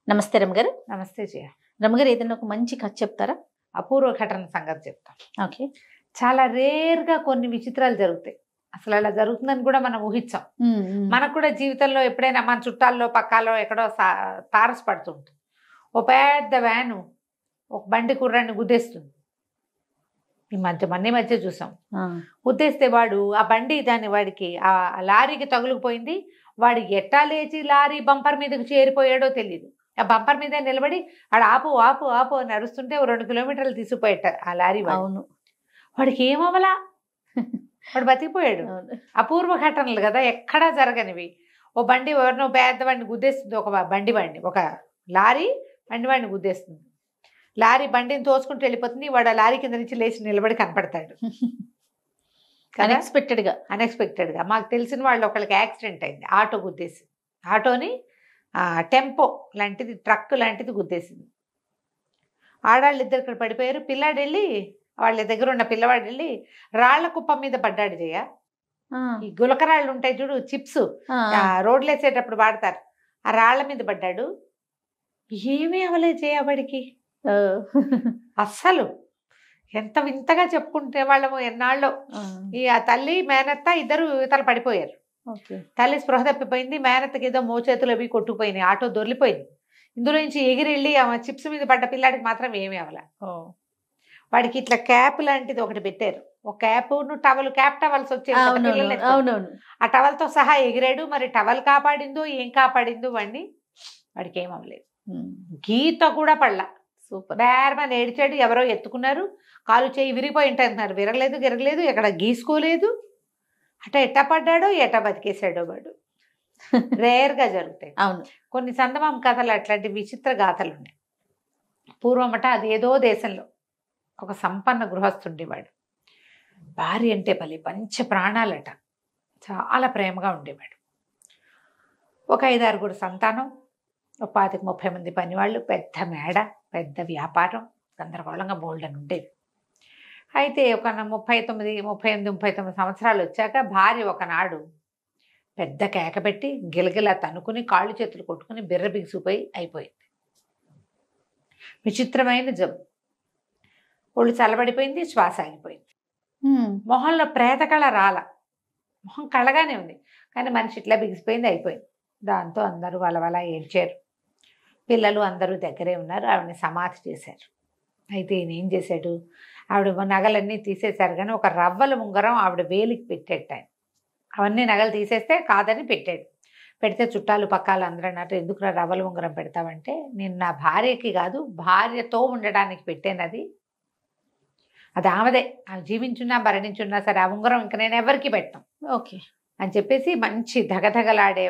నమస్తే రమగారు. నమస్తే జయ. రమగారు, ఏదైనా ఒక మంచి కథ చెప్తారా? అపూర్వ ఘటన సంగతి చెప్తాం. ఓకే. చాలా రేర్గా కొన్ని విచిత్రాలు జరుగుతాయి. అసలు అలా జరుగుతుందని కూడా మనం ఊహించాం. మనకు కూడా జీవితంలో ఎప్పుడైనా మన చుట్టాల్లో పక్కాలో ఎక్కడో తారసపడుతుంటుంది. ఓ పెద్ద వ్యాను ఒక బండి కుర్రాన్ని గుద్దేస్తుంది. మధ్య చూసాం. గుద్దేస్తే వాడు ఆ బండి వాడికి ఆ లారీకి తగులుకుపోయింది. వాడు ఎట్టా లేచి లారీ బంపర్ మీదకి చేరిపోయాడో తెలియదు. ఆ బంపర్ మీద నిలబడి ఆడ ఆపు ఆపు ఆపు అని అరుస్తుంటే 2 కిలోమీటర్లు తీసుకుపోయాట ఆ లారీ. అవును, వాడికి ఏమవలా, వాడు బతికిపోయాడు. అపూర్వ ఘటనలు కదా, ఎక్కడా జరగనివి. ఓ బండి ఎవరినో పెద్ద బండి గుద్దేస్తుంది. ఒక లారీ వాడిని గుద్దేస్తుంది. లారీ బండిని తోసుకుంటూ వెళ్ళిపోతుంది. వాడు ఆ లారీ కింద నుంచి లేచి నిలబడి కనపడతాడు. అన్ఎక్స్పెక్టెడ్ గా మాకు తెలిసిన వాళ్ళు ఒకళ్ళకి యాక్సిడెంట్ అయింది. ఆటో గుద్దేసి, ఆటోని టెంపో లాంటిది ట్రక్ లాంటిది గుద్దేసింది. ఆడాళ్ళు ఇద్దరు ఇక్కడ పడిపోయారు. పిల్లాడు వెళ్ళి వాళ్ళ దగ్గర ఉన్న పిల్లవాడు వెళ్ళి రాళ్ల కుప్ప మీద పడ్డాడు. జయ, ఈ గులకరాళ్ళు ఉంటాయి చూడు, చిప్స్ రోడ్లు వేసేటప్పుడు వాడతారు, ఆ రాళ్ల మీద పడ్డాడు. ఏమీ అవలేదు జయ వాడికి. అస్సలు ఎంత వింతగా చెప్పుకుంటే వాళ్ళము ఎన్నాళ్ళు. ఆ తల్లి మేనత్త ఇద్దరు ఇతలు పడిపోయారు. తల్లి స్పృహ తప్పిపోయింది. మేనత్తకి ఏదో మోచేతులు అవి కొట్టుకుపోయినాయి. ఆటో దొర్లిపోయింది. ఇందులో నుంచి ఎగిరెళ్ళి ఆ చిప్స్ మీద పడ్డ పిల్లాడికి మాత్రం ఏమీ అవల. వాడికి ఇట్లా క్యాప్ లాంటిది ఒకటి పెట్టారు. ఒక క్యాప్ టవల్స్ వచ్చేది. ఆ టవల్తో సహా ఎగిరాడు. మరి టవల్ కాపాడిందో ఏం కాపాడిందో వాడికి ఏమవలేదు. గీత కూడా పడలా. సూపర్. బేరమని ఏడిచాడు. ఎవరో ఎత్తుకున్నారు. కాలు చేయి విరిగిపోయి ఉంటాయి అంటున్నారు. విరగలేదు, ఎక్కడ గీసుకోలేదు. ఎట్టా పడ్డాడో ఎట్టా బతికేసాడో వాడు. రేర్గా జరుగుతాయి. అవును, కొన్ని చందమామ కథలు అట్లాంటి విచిత్ర గాథలు ఉన్నాయి. పూర్వమట అది ఏదో దేశంలో ఒక సంపన్న గృహస్థుండేవాడు. భార్య అంటే పంచ ప్రాణాలట. చాలా ప్రేమగా ఉండేవాడు. ఒక 5-6 సంతానం, ఒక 25-30 మంది పనివాళ్ళు, పెద్ద మేడ, పెద్ద వ్యాపారం, గందరగోళంగా బోల్డని ఉండేది. అయితే ఒక 38-39 సంవత్సరాలు వచ్చాక భార్య ఒకనాడు పెద్ద కేక పెట్టి గిలగిలా తనుకుని కాళ్ళు చేతులు కొట్టుకుని బిర్ర బిగిసిపోయి అయిపోయింది. విచిత్రమైన జబ్బు. ఒళ్ళు చల్లబడిపోయింది, శ్వాస ఆగిపోయింది. మొహంలో ప్రేతకళ రాల, మొహం కళగానే ఉంది, కానీ మనిషి ఇట్లా బిగిసిపోయింది, అయిపోయింది. దాంతో అందరూ వాళ్ళ ఏడ్చారు. పిల్లలు అందరూ దగ్గరే ఉన్నారు. ఆవిడని సమాధి చేశారు. అయితే ఈయన ఏం చేశాడు, ఆవిడ నగలన్నీ తీసేశారు, కానీ ఒక రవ్వల ఉంగరం ఆవిడ వేలికి పెట్టాడు. ఆయన అవన్నీ నగలు తీసేస్తే కాదని పెట్టాడు. పెడితే చుట్టాలు పక్కాలు అందరూ అన్నట్టు, ఎందుకు రవ్వల ఉంగరం పెడతావంటే, నేను నా భార్యకి కాదు భార్యతో ఉండడానికి పెట్టాను, అది ఆమెదే, ఆమె జీవించున్నా మరణించున్నా సరే ఆ ఉంగరం ఇంకా నేను ఎవరికి పెట్టాను ఓకే అని చెప్పేసి మంచి ధగధగలాడే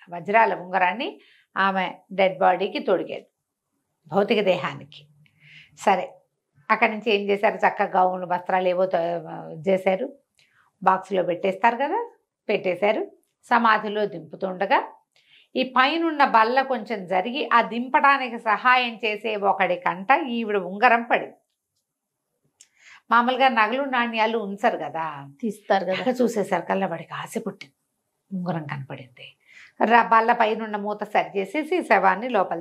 వజ్రాల ఉంగరాన్ని ఆమె డెడ్ బాడీకి తొడిగాడు, భౌతిక దేహానికి. సరే, అక్కడి నుంచి ఏం చేశారు, చక్కగా గౌన్లు వస్త్రాలు ఏవో చేశారు, బాక్స్లో పెట్టేస్తారు కదా, పెట్టేశారు. సమాధిలో దింపుతుండగా ఈ పైనున్న బల్ల కొంచెం జరిగి ఆ దింపడానికి సహాయం చేసే ఒకడి కంట ఈవిడ ఉంగరం పడింది. మామూలుగా నగలు నాణ్యాలు ఉంచరు కదా, తీస్తారు కదా, చూసేసరి కల్లా వాడికి ఆశ పుట్టింది. ఉంగరం కనపడింది. బల్ల పైనున్న మూత సరి చేసేసి శవాన్ని లోపల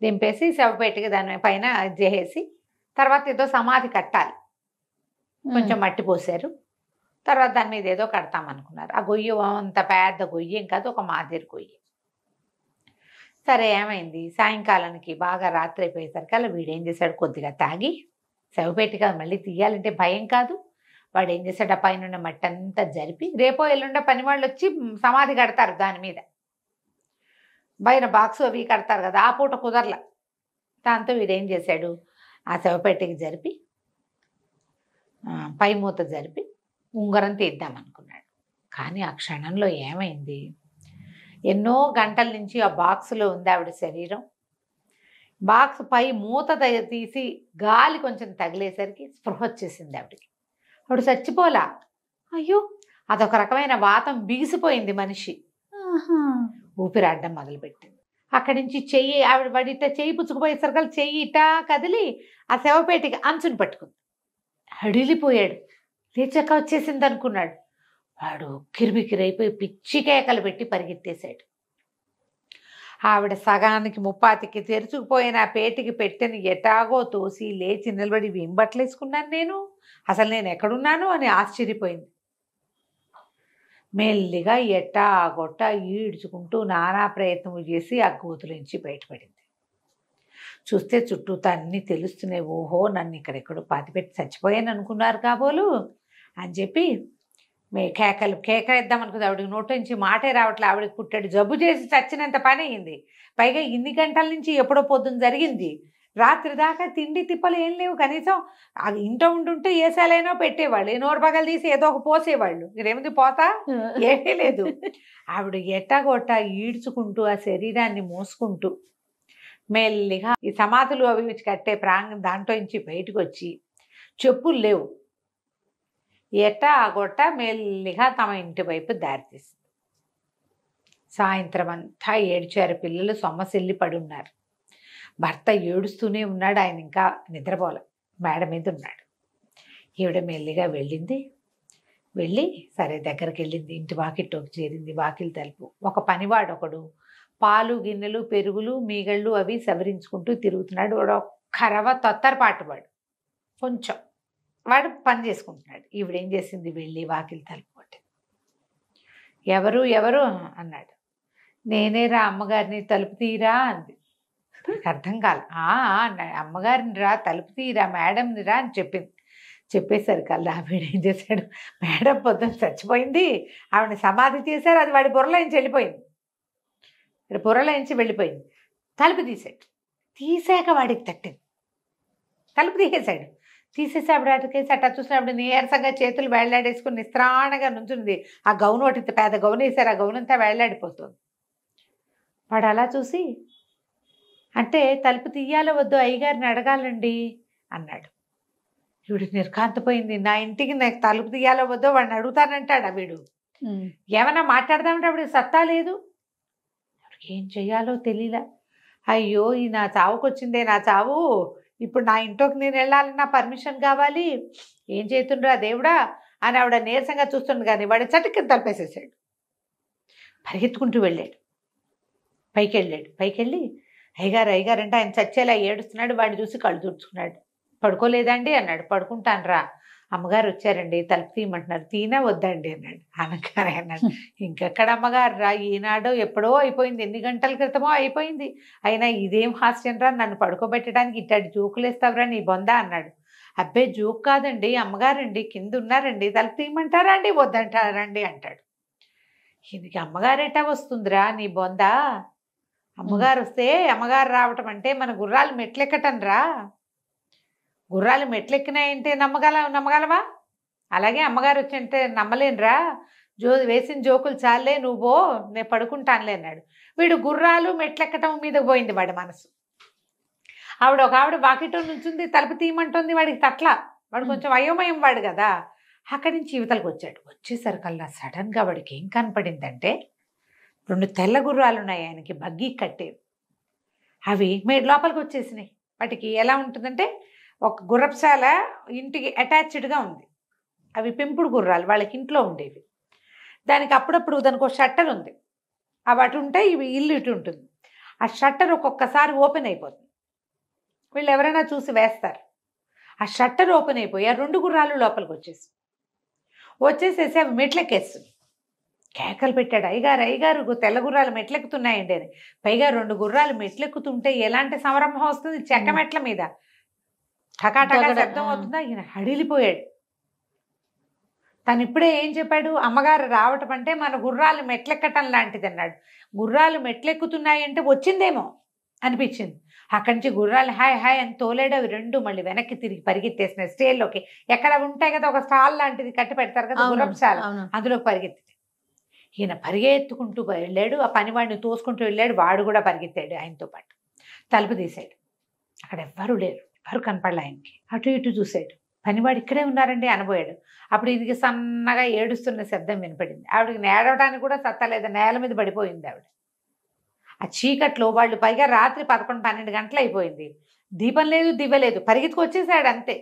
దింపేసి శవపేటకి దాని పైన చేసి, తర్వాత ఏదో సమాధి కట్టాలి, కొంచెం మట్టి పోసారు. తర్వాత దాని మీద ఏదో కడతామనుకున్నారు. ఆ గొయ్యి అంత పెద్ద గొయ్యి ఏం కాదు, ఒక మాదిరి గొయ్యి. సరే, ఏమైంది, సాయంకాలానికి బాగా రాత్రి అయిపోయేసరికి అలా వీడేం చేశాడు, కొద్దిగా తాగి, శవపేటిక మళ్ళీ తీయాలంటే భయం కాదు, వాడు ఏం చేశాడు, ఆ పైన మట్టి అంతా జరిపి, రేపో ఎల్లుండ పని వాళ్ళు వచ్చి సమాధి కడతారు, దాని మీద పైన బాక్స్ అవి కడతారు కదా, ఆ పూట కుదరల. దాంతో వీడేం చేశాడు, ఆ శవపేటకి జరిపి పై మూత జరిపి ఉంగరం తీద్దామనుకున్నాడు. కానీ ఆ క్షణంలో ఏమైంది, ఎన్నో గంటల నుంచి ఆ బాక్సులో ఉంది ఆవిడ శరీరం. బాక్స్ పై మూత తీసి గాలి కొంచెం తగిలేసరికి స్పృహ వచ్చేసింది ఆవిడకి. ఆవిడ చచ్చిపోలా, అయ్యో అదొక రకమైన వాతం, బిగిసిపోయింది మనిషి, ఊపిరాడడం మొదలుపెట్టింది. అక్కడి నుంచి చెయ్యి, ఆవిడ పడిట చెయ్యి పుచ్చుకుపోయేసరికి చెయ్యి ఇటా కదిలి ఆ శవపేటికి అంచుని పట్టుకుంది. హడిలిపోయాడు. లేచాక వచ్చేసింది అనుకున్నాడు. వాడు కిరిబికిరైపోయి పిచ్చి కేకలు పెట్టి పరిగెత్తేశాడు. ఆవిడ సగానికి ముప్పాతికి తెరుచుకుపోయిన ఆ పేటికి పెట్టెని ఎటాగో తోసి లేచి నిలబడి వెంబట్లేసుకున్నాను నేను. అసలు నేను ఎక్కడున్నాను అని ఆశ్చర్యపోయింది. మెల్లిగా ఎట్టా గొట్ట ఈడ్చుకుంటూ నానా ప్రయత్నం చేసి ఆ గోతులోంచి బయటపడింది. చూస్తే చుట్టూతా అన్నీ తెలుస్తున్నాయి. ఓహో, నన్ను ఇక్కడెక్కడో పాతిపెట్టి చచ్చిపోయాను అనుకున్నారు కాబోలు అని చెప్పి కేక ఇద్దాం అనుకుంది. ఆవిడకి నోటి నుంచి మాటే రావట్లే. ఆవిడకి పుట్టాడు జబ్బు చేసి చచ్చినంత పని అయింది. పైగా ఇన్ని గంటల నుంచి ఎప్పుడో పొద్దున్న జరిగింది. రాత్రి దాకా తిండి తిప్పలు ఏం లేవు. కనీసం అది ఇంట ఉంటుంటే ఏసాలైనా పెట్టేవాళ్ళు, నోరు పగలు తీసి ఏదో ఒక పోసేవాళ్ళు. మీరేముంది పోతా ఏమీ లేదు. ఆవిడ ఎట్టాగొట్ట ఈడ్చుకుంటూ ఆ శరీరాన్ని మోసుకుంటూ మెల్లిగా ఈ సమాధులు అవి కట్టే ప్రాంగణం దాంట్లో నుంచి బయటకు వచ్చి, చెప్పులు లేవు, ఎట్టా గొట్ట మెల్లిగా తమ ఇంటి వైపు దారితీసింది. సాయంత్రం అంతా ఏడ్చారు పిల్లలు. సొమ్మసిల్లి పడి ఉన్నారు. భర్త ఏడుస్తూనే ఉన్నాడు. ఆయన ఇంకా నిద్రపోలే, మేడ మీద ఉన్నాడు. ఈవిడ మెల్లిగా వెళ్ళింది. వెళ్ళి సరే దగ్గరికి వెళ్ళింది. ఇంటి వాకిట్లోకి చేరింది. వాకిలి తలుపు. ఒక పనివాడు ఒకడు పాలు గిన్నెలు పెరుగులు మీగళ్ళు అవి సవరించుకుంటూ తిరుగుతున్నాడు. వాడు ఒక్కరవ తొత్తరపాటు వాడు. కొంచెం వాడు పని చేసుకుంటున్నాడు. ఈవిడేం చేసింది, వెళ్ళి వాకిలి తలుపు కొట్టింది. ఎవరు ఎవరు అన్నాడు. నేనేరా అమ్మగారిని, తలుపు తీరా అంది. అర్థం కాల. అన్నాడు. అమ్మగారిని రా, తలుపు తీరా, మేడంని రా అని చెప్పింది. చెప్పేసరికల్లా వీడేం చేశాడు, మేడం పొద్దున్న చచ్చిపోయింది, ఆవిడని సమాధి చేశారు, అది వాడి బుర్రలోంచి వెళ్ళిపోయింది. బుర్రలోంచి వెళ్ళిపోయింది. తలుపు తీసాడు. తీసాక వాడికి తట్టింది. తలుపు తీసేశాడు. తీసేసి ఆవిడ అటుకేసి అట్టా చూసిన ఆవిడ నీరసంగా చేతులు వేళ్లాడేసుకుని నిస్త్రాణగా నుంచుంది. ఆ గౌను ఒకటి పెద్ద గౌను వేశారు. ఆ గౌను అంతా వేళ్లాడిపోతుంది. వాడు అలా చూసి, అంటే తలుపు తీయాలో వద్దు, అయ్యగారిని అడగాలండి అన్నాడు. వీడు నిర్కాంతపోయింది. నా ఇంటికి నాకు తలుపు తీయాలో వద్దో వాడిని అడుగుతానంటాడా వీడు? ఏమన్నా మాట్లాడదామంటే ఆవిడ సత్తా లేదు. ఏం చెయ్యాలో తెలియలా. అయ్యో, ఈ నా చావుకు వచ్చిందే నా చావు, ఇప్పుడు నా ఇంట్లోకి నేను వెళ్ళాలన్నా పర్మిషన్ కావాలి, ఏం చేస్తుండ్రా దేవుడా అని ఆవిడ నీరసంగా చూస్తుండు. కానీ వాడు చటుక్కి తలపేసేసాడు. పరిగెత్తుకుంటూ వెళ్ళాడు. పైకి వెళ్ళాడు. పైకి వెళ్ళి అయ్యగారు అయ్యగారు అంటే ఆయన చచ్చేలా ఏడుస్తున్నాడు. వాడిని చూసి కళ్ళు తుడుచుకున్నాడు. పడుకోలేదండి అన్నాడు. పడుకుంటాను రా, అమ్మగారు వచ్చారండి, తలుపు తీయమంటున్నారు. తీనా వద్దండి అన్నాడు. అనగానే అన్నాడు, ఇంకెక్కడ అమ్మగారు రా, ఈనాడు ఎప్పుడో అయిపోయింది, ఎన్ని గంటల క్రితమో అయిపోయింది, అయినా ఇదేం హాస్యం రా, నన్ను పడుకోబెట్టడానికి ఇట్టాడు జోకులేస్తావురా నీ బొందా అన్నాడు. అబ్బే జోక్ కాదండి, అమ్మగారండి కింద ఉన్నారండి, తలుపు తీయమంటారా అండి వద్దంటారండి అంటాడు. ఇది అమ్మగారు ఎట్టా వస్తుందిరా నీ బొందా, అమ్మగారు వస్తే అమ్మగారు రావటం అంటే మన గుర్రాలు మెట్లెక్కటం రా, గుర్రాలు మెట్లెక్కినాయంటే నమ్మగలవా? అలాగే అమ్మగారు వచ్చంటే నమ్మలేనురా, వేసిన జోకులు చాలే, నువ్వో నేను పడుకుంటానులే అన్నాడు. వీడు గుర్రాలు మెట్లెక్కటం మీద పోయింది వాడి మనసు. ఒక ఆవిడ వాకిటో నుంచుంది, తలుపు తీయమంటుంది. వాడికి తట్ల, వాడు కొంచెం అయోమయం వాడు కదా. అక్కడి నుంచి యువతలకు వచ్చాడు. వచ్చేసరికల్లా సడన్గా వాడికి ఏం కనపడిందంటే, 2 తెల్ల గుర్రాలు ఉన్నాయి ఆయనకి, బగ్గి కట్టేవి. అవి లోపలికి వచ్చేసినాయి. వాటికి ఎలా ఉంటుందంటే, ఒక గుర్రపుశాల ఇంటికి అటాచ్డ్గా ఉంది. అవి పెంపుడు గుర్రాలు, వాళ్ళకి ఇంట్లో ఉండేవి. దానికి అప్పుడప్పుడు దానికి ఒక షట్టర్ ఉంది. అవి అటు ఉంటాయి, ఇవి ఇల్లు ఇటు ఉంటుంది. ఆ షట్టర్ ఒక్కొక్కసారి ఓపెన్ అయిపోతుంది. వీళ్ళు ఎవరైనా చూసి వేస్తారు. ఆ షట్టర్ ఓపెన్ అయిపోయి ఆ 2 గుర్రాలు లోపలికి వచ్చేసేసి అవి మెట్లెక్కేస్తుంది. కేకలు పెట్టాడు, అయ్యగారు అయ్యగారు తెల్ల గుర్రాలు మెట్లెక్కుతున్నాయండి అని. పైగా 2 గుర్రాలు మెట్లెక్కుతుంటే ఎలాంటి సంరంభం వస్తుంది, చెక్క మెట్ల మీద టకాటకా శబ్దం అవుతుందా. ఈయన హడిలిపోయాడు. తను ఇప్పుడే ఏం చెప్పాడు, అమ్మగారు రావటం అంటే మన గుర్రాలు మెట్లెక్కటం లాంటిది అన్నాడు. గుర్రాలు మెట్లెక్కుతున్నాయంటే వచ్చిందేమో అనిపించింది. అక్కడి నుంచి గుర్రాలు హాయ్ హాయ్ అని తోలేడు. అవి 2 మళ్ళీ వెనక్కి తిరిగి పరిగెత్తేసినాయి స్టేల్లోకి. ఎక్కడ ఉంటాయి కదా ఒక స్టాల్ లాంటిది కట్టి పెడతారు కదా గుర్రపుశాల, అందులోకి పరిగెత్తి. ఈయన పరిగెత్తుకుంటూ వెళ్ళాడు. ఆ పనివాడిని తోసుకుంటూ వెళ్ళాడు. వాడు కూడా పరిగెత్తాడు ఆయనతో పాటు. తలుపు తీశాడు. అక్కడ ఎవ్వరూ లేరు, ఎవరు కనపడలే ఆయనకి. అటు ఇటు చూశాడు. పనివాడు ఇక్కడే ఉన్నారండి అనబోయాడు. అప్పుడు ఇది సన్నగా ఏడుస్తున్న శబ్దం వినపడింది. ఆవిడకి నేడవడానికి కూడా సత్తలేదు, నేల మీద పడిపోయింది ఆవిడ. ఆ చీకట్లో వాళ్ళు, పైగా రాత్రి 11-12 గంటలు అయిపోయింది. దీపం లేదు, దివ్వలేదు. పరిగెత్తుకు వచ్చేసాడు అంతే.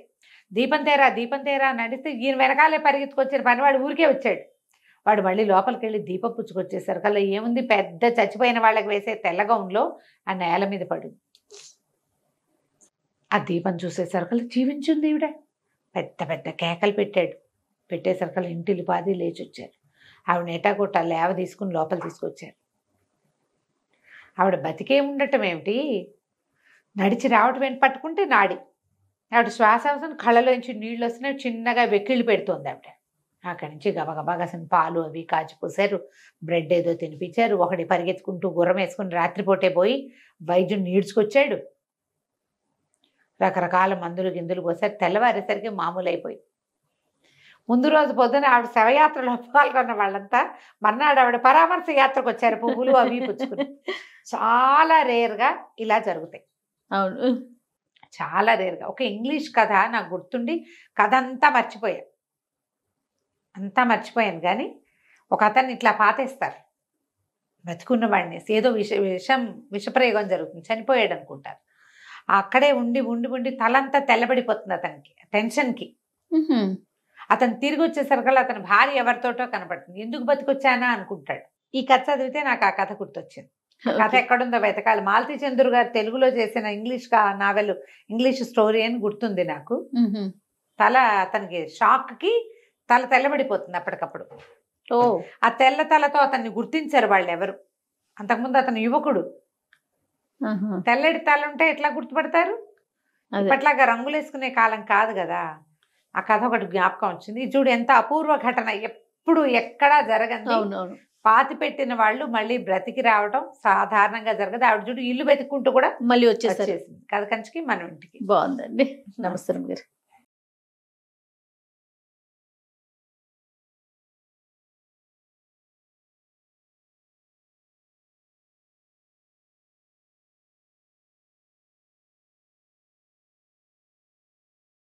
దీపం తేరా నడిస్తే ఈయన వెనకాలే పరిగెత్తుకొచ్చాడు. పనివాడు ఊరికే వచ్చాడు. వాడు మళ్ళీ లోపలికి వెళ్ళి దీపం పుచ్చుకొచ్చేసరికి అలా ఏముంది, పెద్ద చచ్చిపోయిన వాళ్ళకి వేసే తెల్ల గౌన్లో ఆ నేల మీద పడింది. ఆ దీపం చూసేసరికి జీవించింది ఈవిడ. పెద్ద పెద్ద కేకలు పెట్టాడు. పెట్టేసరికి ఇంటిలి పాది లేచి వచ్చారు. ఆవిడ నేటాకొట్ట లేవ తీసుకుని లోపల తీసుకొచ్చారు. ఆవిడ బతికే ఉండటం ఏమిటి, నడిచి రావటం ఏంటి, పట్టుకుంటే నాడి. ఆవిడ శ్వాస అవసరం కళ్ళలోంచి నీళ్ళు వస్తున్నాయి, చిన్నగా వెక్కిళ్ళు పెడుతోంది ఆవిడ. అక్కడి నుంచి గబగబా కాసిన పాలు అవి కాచిపోసారు, బ్రెడ్ ఏదో తినిపించారు. ఒకటి పరిగెత్తుకుంటూ గుర్రం వేసుకుని రాత్రిపూటే పోయి వైద్యుని నీడ్చుకొచ్చాడు. రకరకాల మందులు గిందులు పోసారు. తెల్లవారేసరికి మామూలు అయిపోయింది. ముందు రోజు పొద్దున ఆవిడ శవయాత్రలో పాల్గొన్న వాళ్ళంతా మర్నాడు ఆవిడ పరామర్శ యాత్రకు వచ్చారు, పువ్వులు అవి పుచ్చుకుని. చాలా రేర్గా ఇలా జరుగుతాయి. అవును, చాలా రేర్గా. ఒక ఇంగ్లీష్ కథ నాకు గుర్తుండి కథ అంతా మర్చిపోయాను కానీ ఒక అతన్ని ఇట్లా పాతేస్తారు, బతుకున్న వాడిని. ఏదో విషప్రయోగం జరుగుతుంది, చనిపోయాడు అనుకుంటారు. అక్కడే ఉండి ఉండి ఉండి తలంతా తెల్లబడిపోతుంది అతనికి, టెన్షన్కి. అతను తిరిగి వచ్చేసరికి అతని భార్య ఎవరితోటో కనపడుతుంది. ఎందుకు బతికొచ్చానా అనుకుంటాడు. ఈ కథ చదివితే నాకు ఆ కథ గుర్తొచ్చింది. కథ ఎక్కడుందో వెతకాలి. మాలతీ చంద్రు గారు తెలుగులో చేసిన నావెల్, ఇంగ్లీష్ స్టోరీ అని గుర్తుంది నాకు. అతనికి షాక్కి తల తెల్లబడిపోతుంది అప్పటికప్పుడు. ఆ తెల్ల తలతో అతన్ని గుర్తించారు వాళ్ళు ఎవరు. అంతకుముందు అతను యువకుడు. తెల్లటి తల ఉంటే ఎట్లా గుర్తుపడతారు? ఇప్పట్లాగా రంగులు వేసుకునే కాలం కాదు కదా. ఆ కథ ఒకటి జ్ఞాపకం వచ్చింది. చూడు ఎంత అపూర్వ ఘటన, ఎప్పుడు ఎక్కడా జరగండి. పాతి పెట్టిన వాళ్ళు మళ్ళీ బ్రతికి రావడం సాధారణంగా జరగదు. ఆవిడ చూడు ఇల్లు వెతుక్కుంటూ కూడా మళ్ళీ వచ్చేసేసింది కథ కంచికి మన ఇంటికి. బాగుందండి. నమస్కారం గారు.